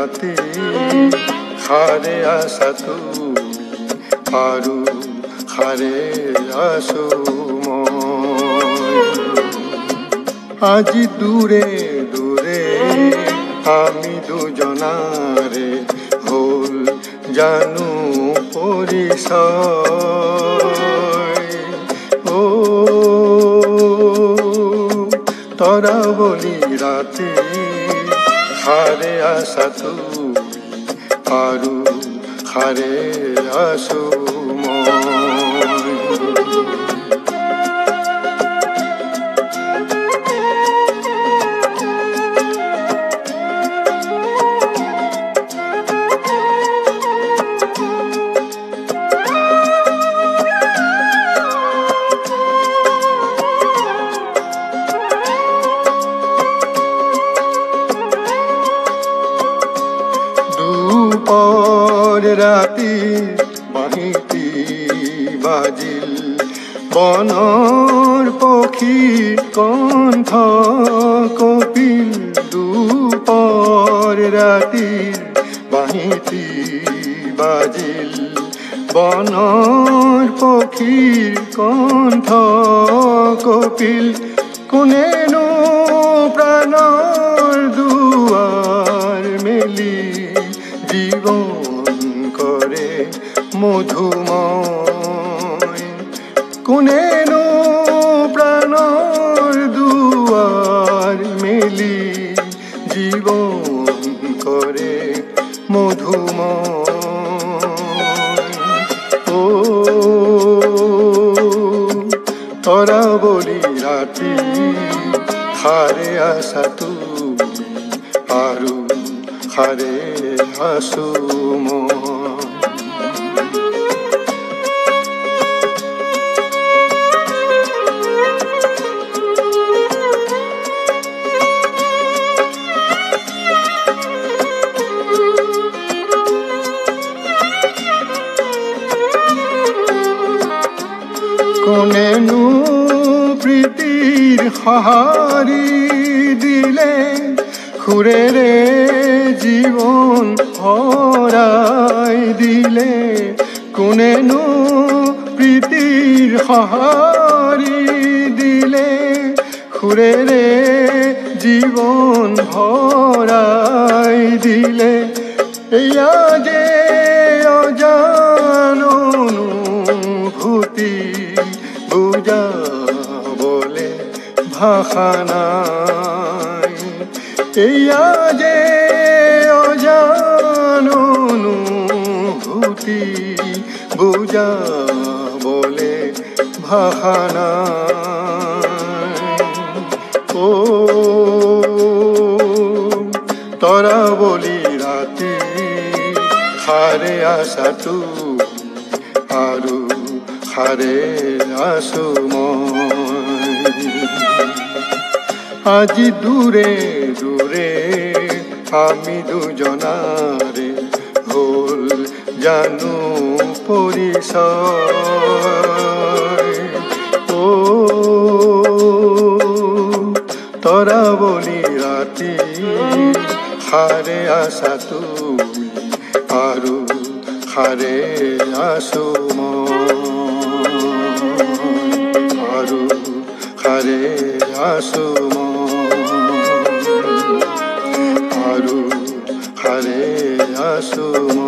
ৰাতি সাৰে আছা তুমি আৰু সাৰে আছো মই আজি দূৰে দূৰে আমি দুজনাৰে হ'ল জানো পৰিচয় ও তৰাৱলী ৰাতি সাৰে আছা তুমি আৰু সাৰে আছো মই ৰাতি বাঁহীটি বাজিল বনৰ পক্ষীৰ কণ্ঠ কপিল দুপৰ ৰাতিৰ বাঁহীটি বাজিল বনৰ পক্ষীৰ কণ্ঠ কপিল কোনেনো প্ৰাণৰ দুৱাৰ মেলি জীৱন কৰে মধুময় কোনেনো প্ৰাণৰ দুৱাৰ মেলি জীৱন কৰে মধুময় ও তৰাৱলী ৰাতি সাৰে আছা তুমি আৰু সাৰে আছো মই কোনেনো প্ৰীতিৰ সঁহাৰি দিলে সুৰেৰে জীৱন ভৰাই দিলে কোনেনো প্ৰীতিৰ সঁহাৰি দিলে সুৰেৰে জীৱন ভৰাই দিলে এয়া যে অজান অনুভূতি বুজাবলে ভাষা নাই এয়া যে অজান অনুভূতি বুজাবলে ভাষা নাই ও তৰাৱলী ৰাতি সাৰে আছা তুমি আৰু সাৰে আছো মই আজি দূৰে দূৰে আমি দুজনাৰে হ'ল জানো পৰিচয় ও তৰাৱলী ৰাতি সাৰে আছা তুমি আৰু সাৰে আছো মই আৰু সাৰে আছো মই আৰু সাৰে আছো মই